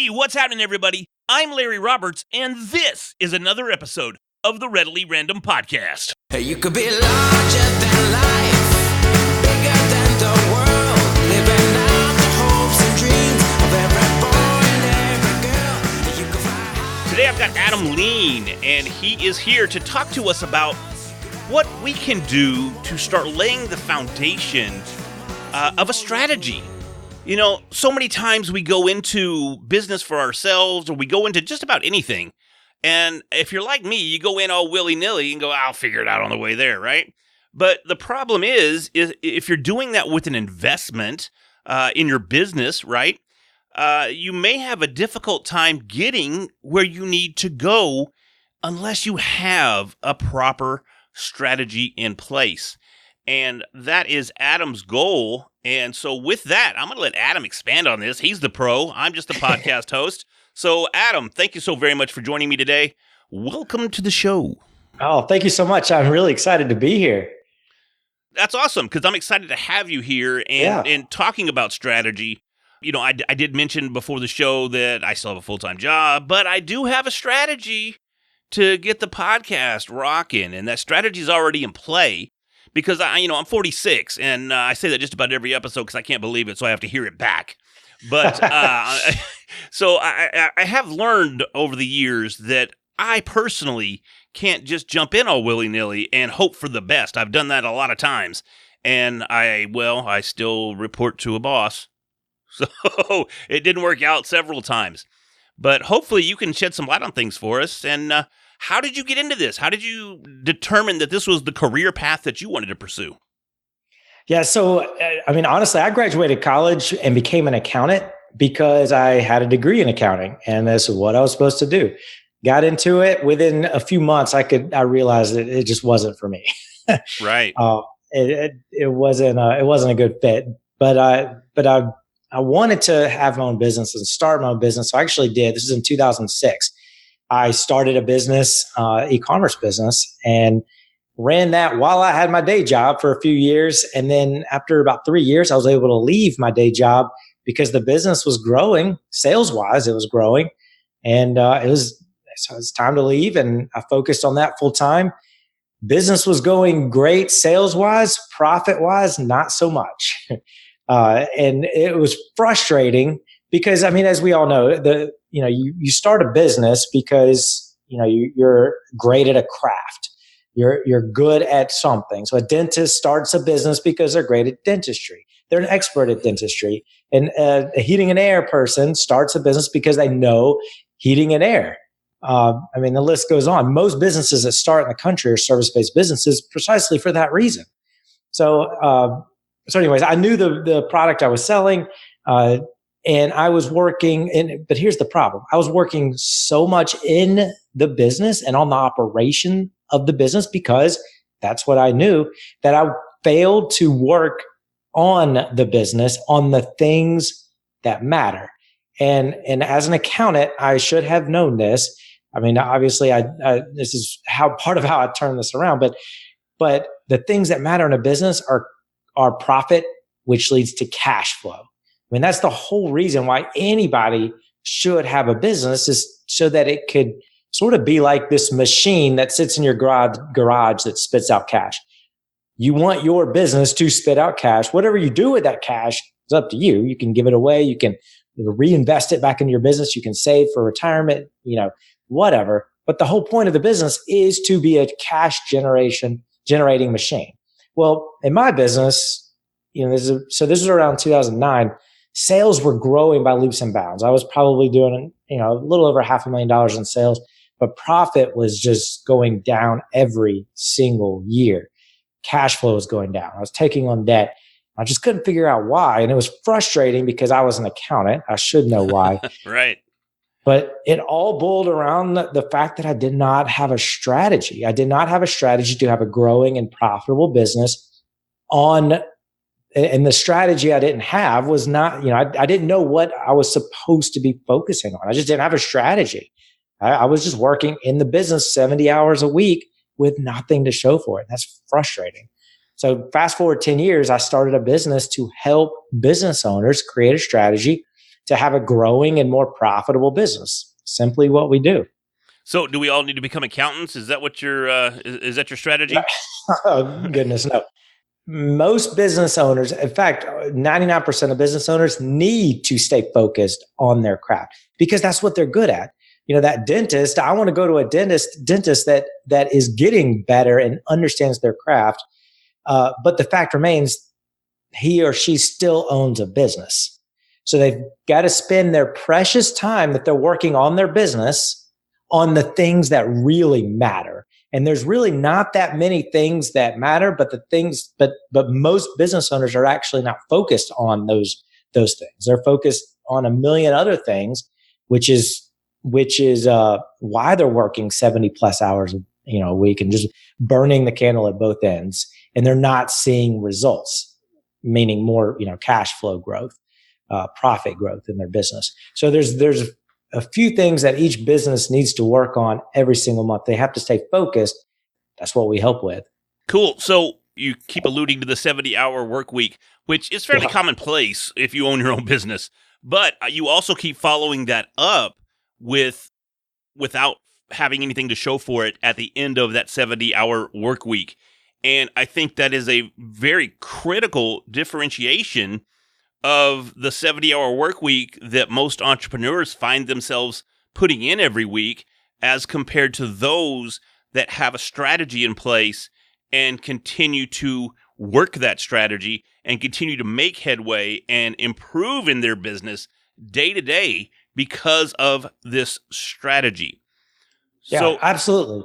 Hey, what's happening, everybody? I'm Larry Roberts, and this is another episode of the Readily Random Podcast. Hey, you could be larger than life, bigger than the world, living out the hopes and dreams of every boy and every girl. You could fly high. Today I've got Adam LEEN, and he is here to talk to us about what we can do to start laying the foundation of a strategy. You know, so many times we go into business for ourselves, or we go into just about anything. And if you're like me, you go in all willy-nilly and go, I'll figure it out on the way there, right? But the problem is if you're doing that with an investment in your business, right, you may have a difficult time getting where you need to go unless you have a proper strategy in place. And that is Adam's goal. And so with that, I'm going to let Adam expand on this. He's the pro. I'm just the podcast host. So Adam, thank you so very much for joining me today. Welcome to the show. Oh, thank you so much. I'm really excited to be here. That's awesome, because I'm excited to have you here and talking about strategy. You know, I did mention before the show that I still have a full-time job, but I do have a strategy to get the podcast rocking, and that strategy is already in play. Because I'm 46, and I say that just about every episode because I can't believe it, so I have to hear it back. But so I have learned over the years that I personally can't just jump in all willy-nilly and hope for the best. I've done that a lot of times, and I still report to a boss. So it didn't work out several times. But hopefully you can shed some light on things for us. And how did you get into this? How did you determine that this was the career path that you wanted to pursue? Yeah. So, honestly, I graduated college and became an accountant because I had a degree in accounting, and that's what I was supposed to do. Got into it. Within a few months, I realized that it just wasn't for me. Right. It wasn't a good fit. But I wanted to have my own business and start my own business. So I actually did. This is in 2006. I started a business, e-commerce business, and ran that while I had my day job for a few years. And then after about 3 years, I was able to leave my day job because the business was growing. Sales-wise, it was growing. And it was time to leave, and I focused on that full time. Business was going great sales-wise, profit-wise, not so much. And it was frustrating because, as we all know, you start a business because, you're great at a craft. You're good at something. So a dentist starts a business because they're great at dentistry. They're an expert at dentistry. And a heating and air person starts a business because they know heating and air. The list goes on. Most businesses that start in the country are service-based businesses precisely for that reason. So anyways, I knew the product I was selling, and I was working but here's the problem. I was working so much in the business and on the operation of the business because that's what I knew, that I failed to work on the business, on the things that matter. And as an accountant, I should have known this. Obviously this is part of how I turned this around, but the things that matter in a business are profit, which leads to cash flow. That's the whole reason why anybody should have a business, is so that it could sort of be like this machine that sits in your garage that spits out cash. You want your business to spit out cash. Whatever you do with that cash is up to you. You can give it away. You can reinvest it back into your business. You can save for retirement, whatever. But the whole point of the business is to be a cash generating machine. Well, in my business, this is around 2009. Sales were growing by leaps and bounds. I was probably doing, a little over $500,000 in sales, but profit was just going down every single year. Cash flow was going down. I was taking on debt. I just couldn't figure out why. And it was frustrating because I was an accountant. I should know why. Right. But it all boiled around the fact that I did not have a strategy. I did not have a strategy to have a growing and profitable business and the strategy I didn't have was not, I didn't know what I was supposed to be focusing on. I just didn't have a strategy. I was just working in the business 70 hours a week with nothing to show for it. That's frustrating. So fast forward 10 years, I started a business to help business owners create a strategy to have a growing and more profitable business. Simply what we do. So, do we all need to become accountants? Is that what your is that your strategy? Oh, goodness, no. Most business owners, in fact, 99% of business owners need to stay focused on their craft because that's what they're good at. That dentist, I want to go to a dentist that is getting better and understands their craft. But the fact remains, he or she still owns a business. So they've got to spend their precious time that they're working on their business on the things that really matter. And there's really not that many things that matter, but most business owners are actually not focused on those things. They're focused on a million other things, which is why they're working 70 plus hours a week and just burning the candle at both ends. And they're not seeing results, meaning more, cash flow growth, profit growth in their business. So there's a few things that each business needs to work on every single month. They have to stay focused. That's what we help with. Cool. So you keep alluding to the 70-hour work week, which is fairly commonplace if you own your own business. But you also keep following that up without having anything to show for it at the end of that 70-hour work week. And I think that is a very critical differentiation of the 70-hour work week that most entrepreneurs find themselves putting in every week as compared to those that have a strategy in place and continue to work that strategy and continue to make headway and improve in their business day to day because of this strategy. Yeah, So, absolutely.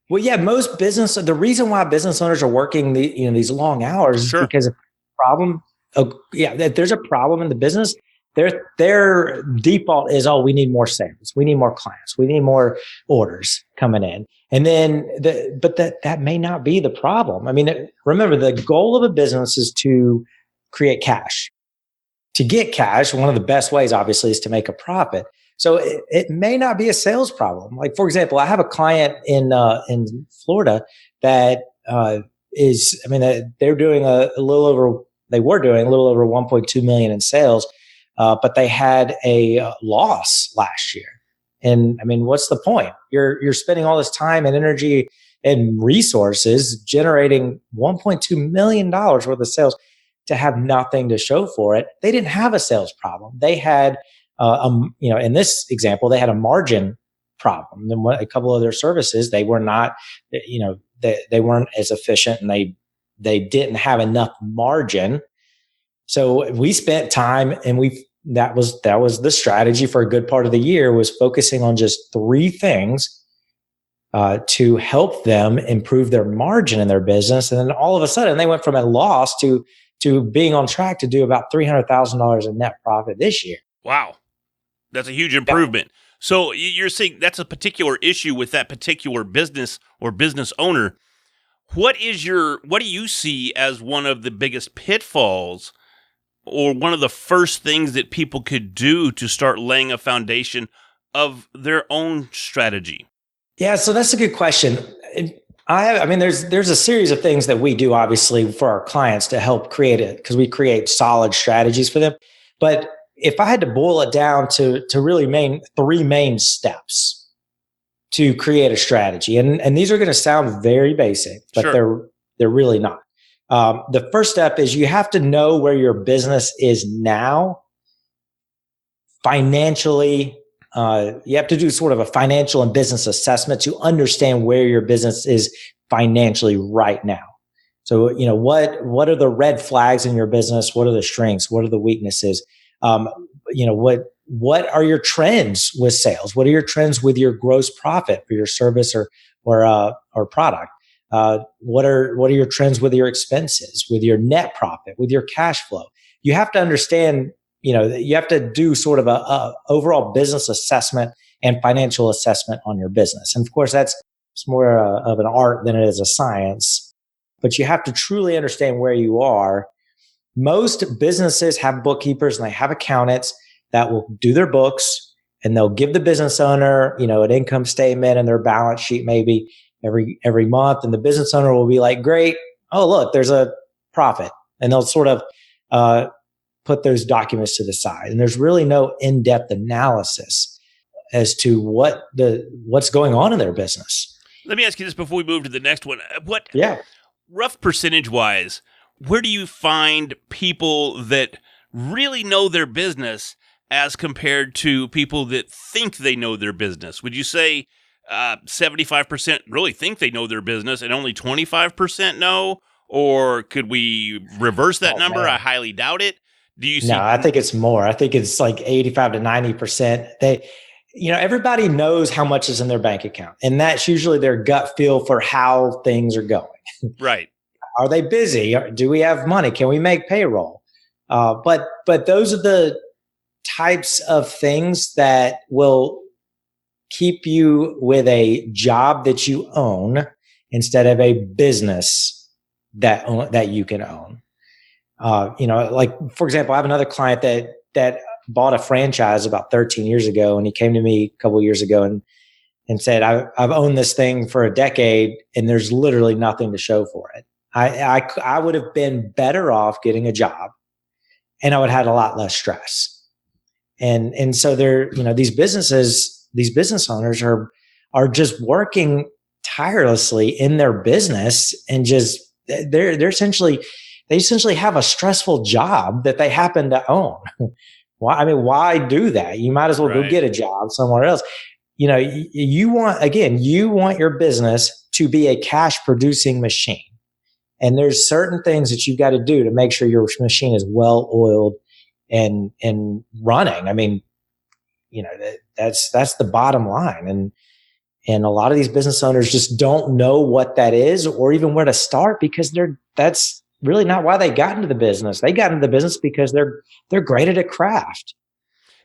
Well, yeah, the reason why business owners are working these long hours is because of problem. That there's a problem in the business. Their default is, we need more sales. We need more clients. We need more orders coming in. And then, but that may not be the problem. I mean, remember, the goal of a business is to create cash. To get cash, one of the best ways, obviously, is to make a profit. So it may not be a sales problem. Like, for example, I have a client in Florida that they're doing they were doing a little over 1.2 million in sales, but they had a loss last year. And what's the point? You're spending all this time and energy and resources generating $1.2 million worth of sales to have nothing to show for it. They didn't have a sales problem. They had, in this example, they had a margin problem. And a couple of their services, they were not, they weren't as efficient, and they didn't have enough margin. So we spent time, and that was the strategy for a good part of the year, was focusing on just 3 things to help them improve their margin in their business. And then all of a sudden they went from a loss to being on track to do about $300,000 in net profit this year. wow, that's a huge improvement. Yeah. So you're saying that's a particular issue with that particular business or business owner. What do you see as one of the biggest pitfalls, or one of the first things that people could do to start laying a foundation of their own strategy? Yeah, so that's a good question. There's a series of things that we do, obviously, for our clients to help create it, because we create solid strategies for them. But if I had to boil it down to really 3 main steps to create a strategy, and these are going to sound very basic, but they're really not. The first step is you have to know where your business is now financially. You have to do sort of a financial and business assessment to understand where your business is financially right now. So, what are the red flags in your business? What are the strengths? What are the weaknesses? What are your trends with sales? What are your trends with your gross profit for your service or product? What are your trends with your expenses, with your net profit, with your cash flow? You have to understand, you have to do sort of a overall business assessment and financial assessment on your business. And of course, it's more of an art than it is a science, but you have to truly understand where you are. Most businesses have bookkeepers and they have accountants that will do their books, and they'll give the business owner, an income statement and their balance sheet maybe every month. And the business owner will be like, great. Oh, look, there's a profit. And they'll sort of, put those documents to the side. And there's really no in-depth analysis as to what's going on in their business. Let me ask you this before we move to the next one. What Yeah. rough percentage-wise, where do you find people that really know their business as compared to people that think they know their business? Would you say 75% really think they know their business and only 25% know? Or could we reverse that number? Man. I highly doubt it. Do you see? No, I think it's more. I think it's like 85 to 90%. Everybody knows how much is in their bank account, and that's usually their gut feel for how things are going. Right. Are they busy? Do we have money? Can we make payroll? But those are the types of things that will keep you with a job that you own instead of a business that you can own. Like for example, I have another client that bought a franchise about 13 years ago, and he came to me a couple of years ago and said, I've owned this thing for a decade and there's literally nothing to show for it. I would have been better off getting a job, and I would have had a lot less stress. And so these business owners are just working tirelessly in their business, and just they essentially have a stressful job that they happen to own. Why do that? You might as well go get a job somewhere else. You want your business to be a cash producing machine. And there's certain things that you've got to do to make sure your machine is well oiled and running. That's the bottom line. And a lot of these business owners just don't know what that is or even where to start, because that's really not why they got into the business. They got into the business because they're great at a craft.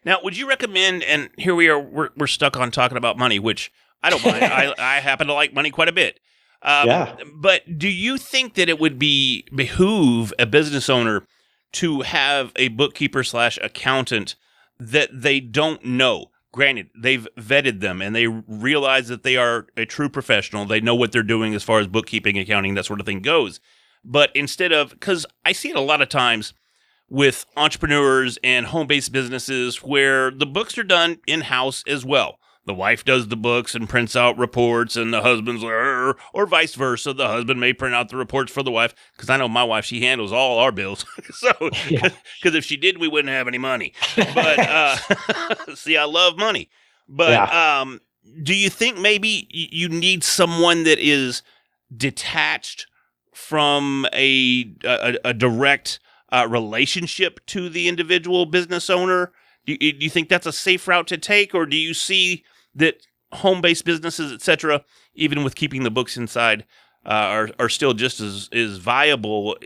Now, would you recommend, and here we are, we're stuck on talking about money, which I don't mind. I happen to like money quite a bit. Yeah. But do you think that it would behoove a business owner to have a bookkeeper / accountant that they don't know? Granted, they've vetted them and they realize that they are a true professional. They know what they're doing as far as bookkeeping, accounting, that sort of thing goes. But instead of, because I see it a lot of times with entrepreneurs and home-based businesses where the books are done in-house as well. The wife does the books and prints out reports, and the husband's like, or vice versa. The husband may print out the reports for the wife, because I know my wife, she handles all our bills. So, because if she did, we wouldn't have any money. But see, I love money. But do you think maybe you need someone that is detached from a direct relationship to the individual business owner? Do you think that's a safe route to take, or do you see that home-based businesses, etc., even with keeping the books inside, are still just as viable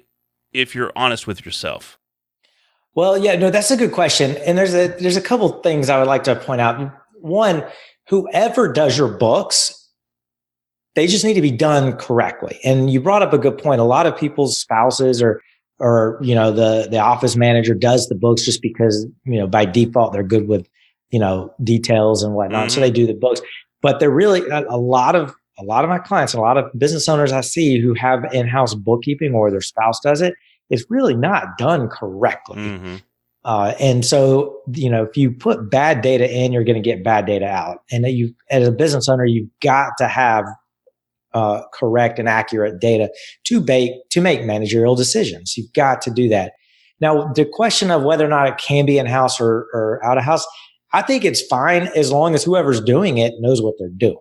if you're honest with yourself? Well, yeah, no, that's a good question. And there's a couple things I would like to point out. One, whoever does your books, they just need to be done correctly. And you brought up a good point. A lot of people's spouses or the office manager does the books just because, by default, they're good with, details and whatnot. Mm-hmm. So they do the books, but they're really a lot of my clients, a lot of business owners I see who have in-house bookkeeping or their spouse does it, it's really not done correctly. Mm-hmm. And so, if you put bad data in, you're going to get bad data out. And as a business owner, you've got to have correct and accurate data to make managerial decisions. You've got to do that. Now, the question of whether or not it can be in-house or out-of-house, I think it's fine as long as whoever's doing it knows what they're doing.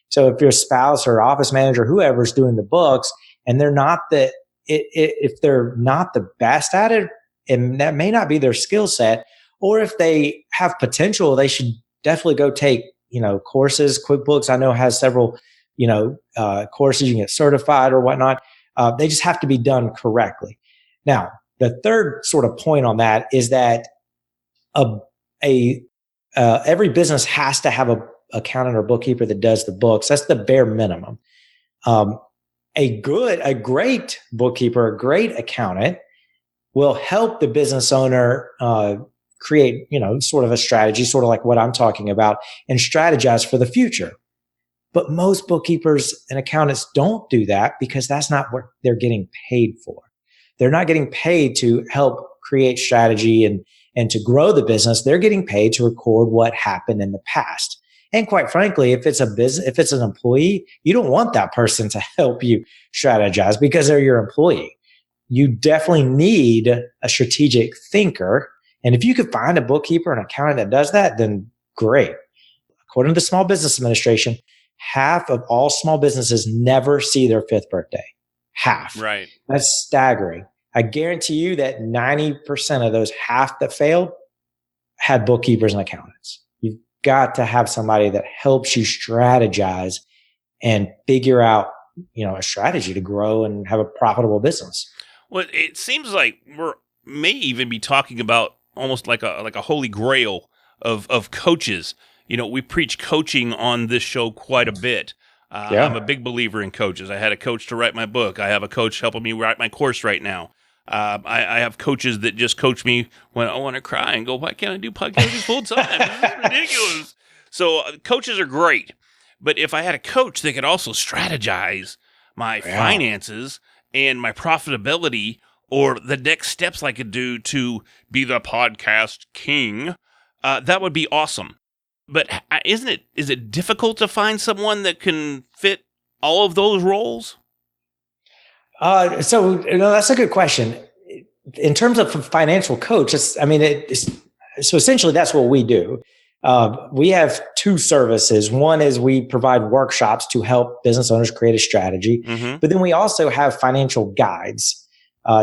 So if your spouse or office manager, whoever's doing the books, and if they're not the best at it, and that may not be their skill set, or if they have potential, they should definitely go take, courses. QuickBooks, I know, has several courses you can get certified or whatnot. They just have to be done correctly. Now, the third sort of point on that is that every business has to have a accountant or bookkeeper that does the books. That's the bare minimum. A great bookkeeper, a great accountant will help the business owner create, sort of a strategy, sort of like what I'm talking about, and strategize for the future. But most bookkeepers and accountants don't do that because that's not what they're getting paid for. They're not getting paid to help create strategy and to grow the business, they're getting paid to record what happened in the past. And quite frankly, if it's an employee, you don't want that person to help you strategize because they're your employee. You definitely need a strategic thinker. And if you could find a bookkeeper, an accountant that does that, then great. According to the Small Business Administration, half of all small businesses never see their fifth birthday. Half. Right. That's staggering. I guarantee you that 90% of those half that failed had bookkeepers and accountants. You've got to have somebody that helps you strategize and figure out, a strategy to grow and have a profitable business. Well, it seems like may even be talking about almost like a holy grail of coaches. We preach coaching on this show quite a bit. I'm a big believer in coaches. I had a coach to write my book. I have a coach helping me write my course right now. I have coaches that just coach me when I want to cry and go, why can't I do podcasting full time? This is ridiculous. So coaches are great. But if I had a coach that could also strategize my finances and my profitability or the next steps I could do to be the podcast king, that would be awesome. But is it difficult to find someone that can fit all of those roles? So that's a good question. In terms of a financial coach, so essentially that's what we do. We have two services. One is we provide workshops to help business owners create a strategy, but then we also have financial guides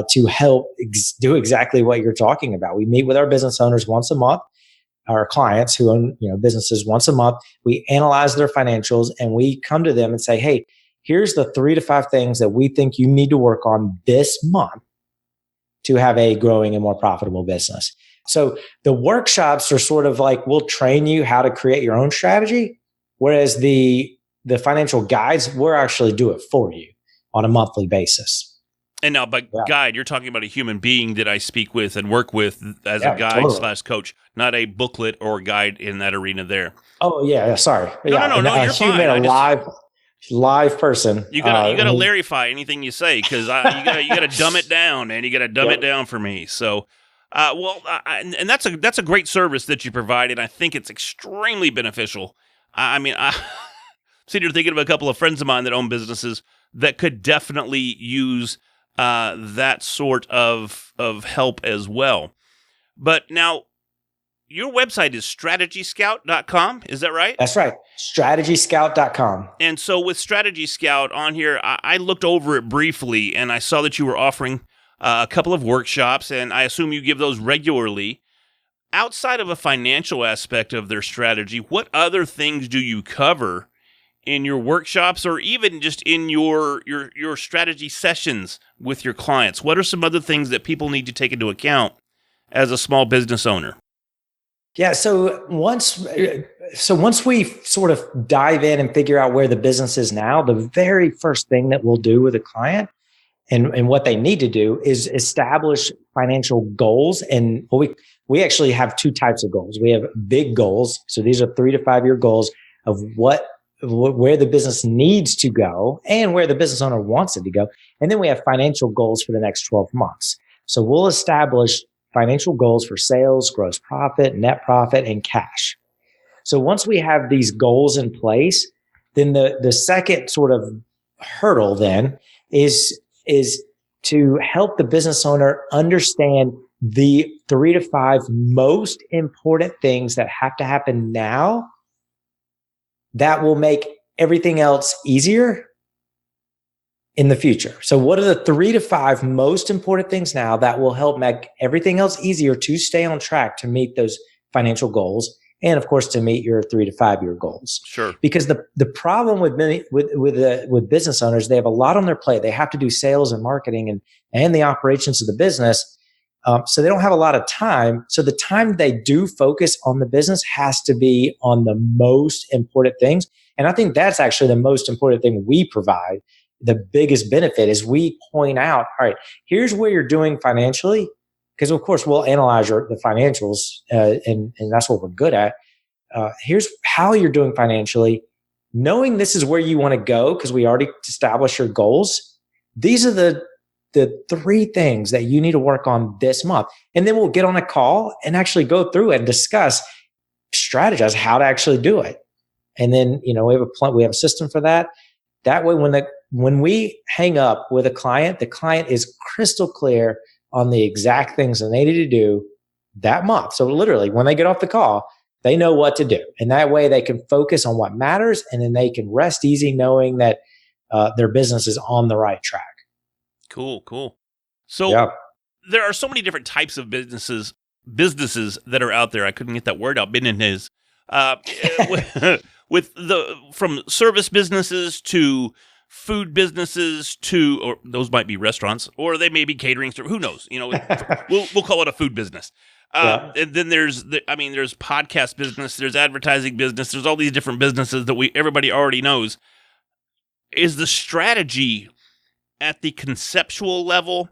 to help do exactly what you're talking about. We meet with our business owners once a month. Our clients who own businesses once a month, we analyze their financials and we come to them and say, hey, here's the 3 to 5 things that we think you need to work on this month to have a growing and more profitable business. So the workshops are sort of like, we'll train you how to create your own strategy, whereas the financial guides, we'll actually do it for you on a monthly basis. And now, by guide, you're talking about a human being that I speak with and work with as a guide / coach, not a booklet or guide in that arena there. Oh, yeah. Sorry. No, you're fine. Live person. You gotta Larryfy anything you say because you gotta dumb it down, and you gotta dumb it down for me. So, and that's a great service that you provide, and I think it's extremely beneficial. I'm sitting here thinking of a couple of friends of mine that own businesses that could definitely use that sort of help as well. But now, your website is strategyscout.com, is that right? That's right, strategyscout.com. And so with Strategy Scout on here, I looked over it briefly, and I saw that you were offering a couple of workshops, and I assume you give those regularly. Outside of a financial aspect of their strategy, what other things do you cover in your workshops or even just in your strategy sessions with your clients? What are some other things that people need to take into account as a small business owner? Yeah. So once we sort of dive in and figure out where the business is now, the very first thing that we'll do with a client and what they need to do is establish financial goals. And we actually have two types of goals. We have big goals. So these are 3 to 5 year goals of where the business needs to go and where the business owner wants it to go. And then we have financial goals for the next 12 months. So we'll establish financial goals for sales, gross profit, net profit, and cash. So once we have these goals in place, then the second sort of hurdle then is to help the business owner understand the 3 to 5 most important things that have to happen now that will make everything else easier in the future. So what are the 3 to 5 most important things now that will help make everything else easier to stay on track to meet those financial goals and of course to meet your 3 to 5 year goals? Sure. Because the problem with business owners, they have a lot on their plate. They have to do sales and marketing and the operations of the business. So they don't have a lot of time. So the time they do focus on the business has to be on the most important things. And I think that's actually the most important thing we provide. The biggest benefit is we point out, all right, here's where you're doing financially. Because of course we'll analyze the financials and that's what we're good at. Here's how you're doing financially. Knowing this is where you want to go because we already established your goals. These are the the 3 things that you need to work on this month. And then we'll get on a call and actually go through and discuss, strategize how to actually do it. And then, we have a plan, we have a system for that. That way, when we hang up with a client, the client is crystal clear on the exact things that they need to do that month. So literally, when they get off the call, they know what to do. And that way they can focus on what matters, and then they can rest easy knowing that their business is on the right track. Cool. So there are so many different types of businesses that are out there. I couldn't get that word out. Business. From service businesses to food businesses to, or those might be restaurants, or they may be catering. Who knows? We'll call it a food business. And then there's podcast business, there's advertising business, there's all these different businesses that everybody already knows. Is the strategy at the conceptual level?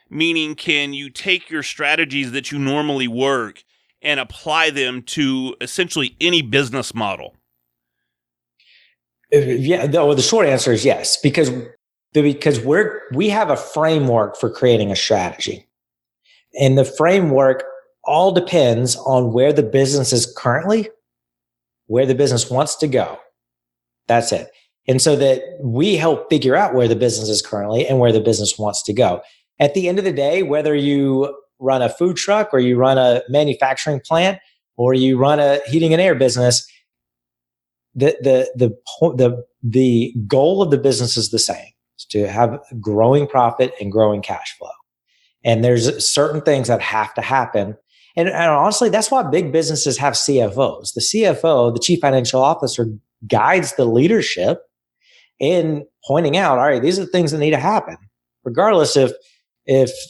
Meaning, can you take your strategies that you normally work and apply them to essentially any business model? Yeah, the short answer is yes, because we have a framework for creating a strategy. And the framework all depends on where the business is currently, where the business wants to go. That's it. And so that we help figure out where the business is currently and where the business wants to go. At the end of the day, whether you run a food truck or you run a manufacturing plant or you run a heating and air business, the goal of the business is the same. It's to have growing profit and growing cash flow. And there's certain things that have to happen. And honestly, that's why big businesses have CFOs. The CFO, the Chief Financial Officer, guides the leadership in pointing out, all right, these are the things that need to happen, regardless if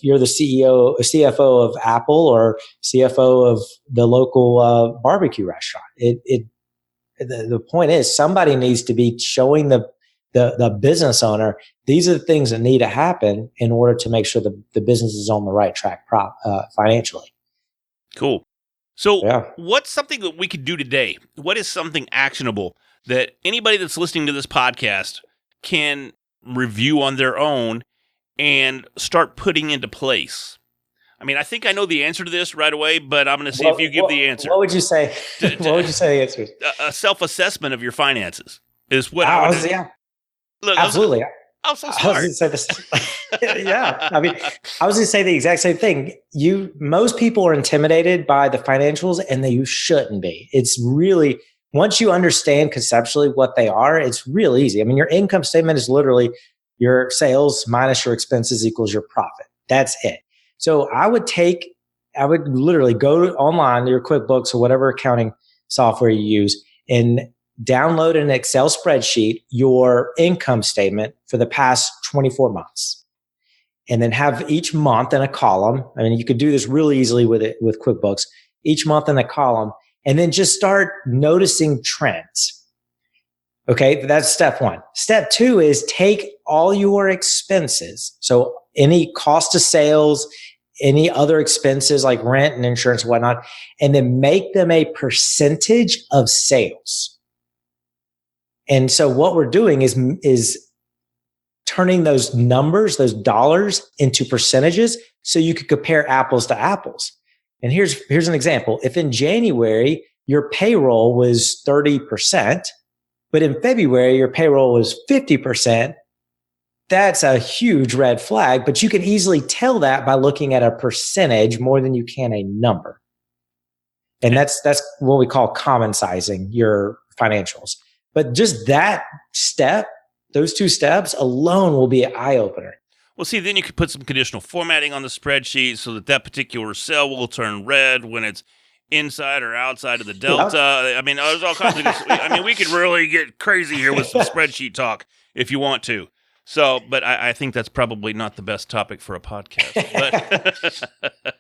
you're the CFO of Apple or CFO of the local barbecue restaurant. The point is, somebody needs to be showing the business owner, these are the things that need to happen in order to make sure the business is on the right track financially. Cool. So what's something that we could do today? What is something actionable that anybody that's listening to this podcast can review on their own and start putting into place? I mean, I think I know the answer to this right away, but I'm going to see if you give the answer. What would you say? What would you say the answer is? A self-assessment of your finances is what I would. Yeah. Look, absolutely. I'm so smart. I was going to say this. Yeah. I mean, I was going to say the exact same thing. Most people are intimidated by the financials, and you shouldn't be. It's really, once you understand conceptually what they are, it's real easy. I mean, your income statement is literally your sales minus your expenses equals your profit. That's it. So I would literally go online to your QuickBooks or whatever accounting software you use and download an Excel spreadsheet, your income statement for the past 24 months. And then have each month in a column. I mean, you could do this really easily with QuickBooks, each month in a column, and then just start noticing trends. Okay, that's step 1. Step 2 is take all your expenses. So any cost of sales, any other expenses like rent and insurance and whatnot, and then make them a percentage of sales. And so what we're doing is turning those numbers, those dollars into percentages so you could compare apples to apples. And here's an example. If in January your payroll was 30%, but in February your payroll was 50%, that's a huge red flag, but you can easily tell that by looking at a percentage more than you can a number. And that's what we call common sizing your financials. But just that step, those 2 steps alone will be an eye opener. Well, see, then you could put some conditional formatting on the spreadsheet so that particular cell will turn red when it's inside or outside of the delta. Yeah. I mean, there's all kinds of I mean, we could really get crazy here with some spreadsheet talk if you want to. So, but I think that's probably not the best topic for a podcast. But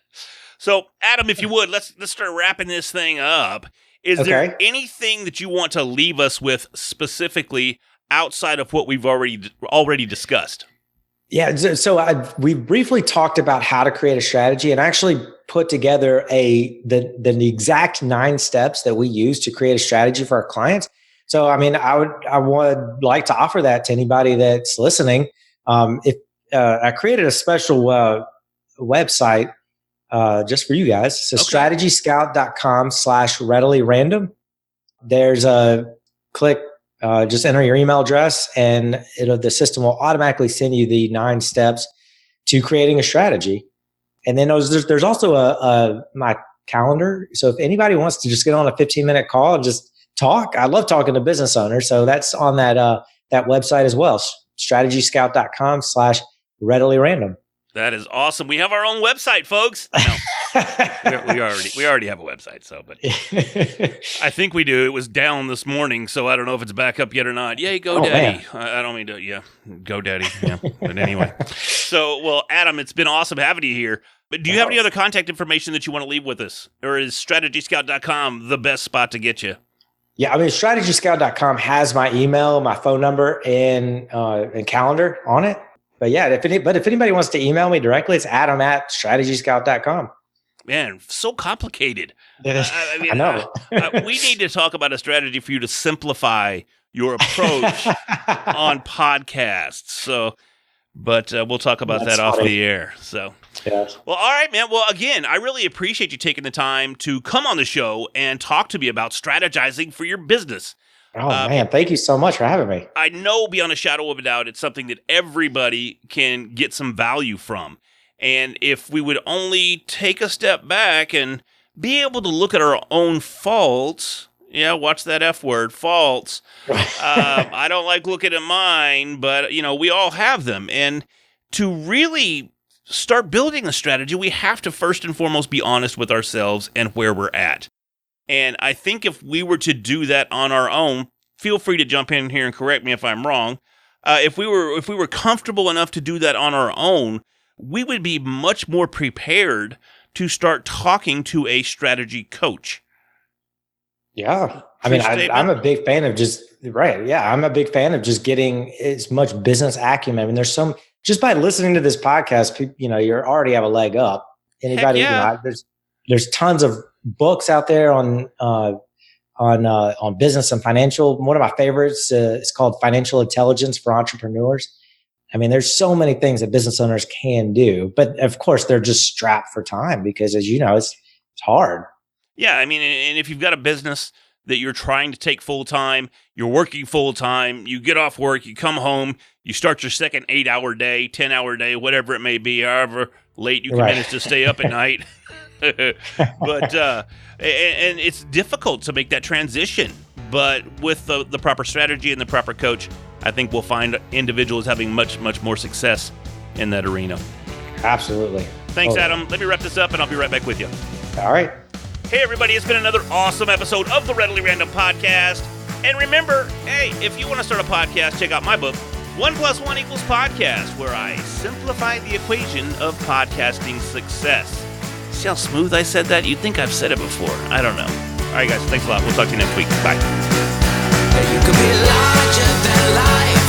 so, Adam, if you would, let's start wrapping this thing up. Is there anything that you want to leave us with specifically outside of what we've already discussed? Yeah. So we briefly talked about how to create a strategy, and actually put together the exact 9 steps that we use to create a strategy for our clients. So, I mean, I would like to offer that to anybody that's listening. I created a special website just for you guys. So strategyscout.com/readily random. There's a click, just enter your email address, and the system will automatically send you the 9 steps to creating a strategy. And then there's also my calendar. So if anybody wants to just get on a 15-minute call and just talk, I love talking to business owners. So that's on that website as well. strategyscout.com/readily random. That is awesome. We have our own website, folks. No, we already have a website. So, but I think we do. It was down this morning, so I don't know if it's back up yet or not. Yay, GoDaddy! I don't mean to. Yeah, GoDaddy. Yeah, but anyway. So, well, Adam, it's been awesome having you here. But do you have any other contact information that you want to leave with us, or is strategyscout.com the best spot to get you? Yeah, I mean, strategyscout.com has my email, my phone number, and calendar on it. But yeah, if anybody wants to email me directly, it's adam@strategyscout.com. Man, so complicated. I know. We need to talk about a strategy for you to simplify your approach on podcasts. So, but we'll talk about that off the air. So, yes. Well, all right, man. Well, again, I really appreciate you taking the time to come on the show and talk to me about strategizing for your business. Oh, man. Thank you so much for having me. I know beyond a shadow of a doubt, it's something that everybody can get some value from. And if we would only take a step back and be able to look at our own faults, yeah, watch that F word, faults. I don't like looking at mine, but, we all have them. And to really start building a strategy, we have to first and foremost be honest with ourselves and where we're at. And I think if we were to do that on our own, feel free to jump in here and correct me if I'm wrong. If we were comfortable enough to do that on our own, we would be much more prepared to start talking to a strategy coach. Yeah. I mean, I'm a big fan of I'm a big fan of just getting as much business acumen. I mean, just by listening to this podcast, you already have a leg up. Anybody, there's tons of books out there on business and financial. One of my favorites is called Financial Intelligence for Entrepreneurs. I mean, there's so many things that business owners can do, but of course they're just strapped for time because, as you know, it's hard. Yeah. I mean, and if you've got a business that you're trying to take full time, you're working full time, you get off work, you come home, you start your second 8-hour day, 10-hour day, whatever it may be, however late you can manage to stay up at night. But and it's difficult to make that transition, but with the proper strategy and the proper coach, I think we'll find individuals having much more success in that arena. Absolutely. Thanks, Adam. Let me wrap this up and I'll be right back with you. All right. Hey everybody, it's been another awesome episode of the Readily Random podcast. And remember, hey, if you want to start a podcast, check out my book, 1 + 1 = Podcast, where I simplify the equation of podcasting success. See how smooth I said that? You'd think I've said it before. I don't know. All right, guys. Thanks a lot. We'll talk to you next week. Bye. You could be larger than life.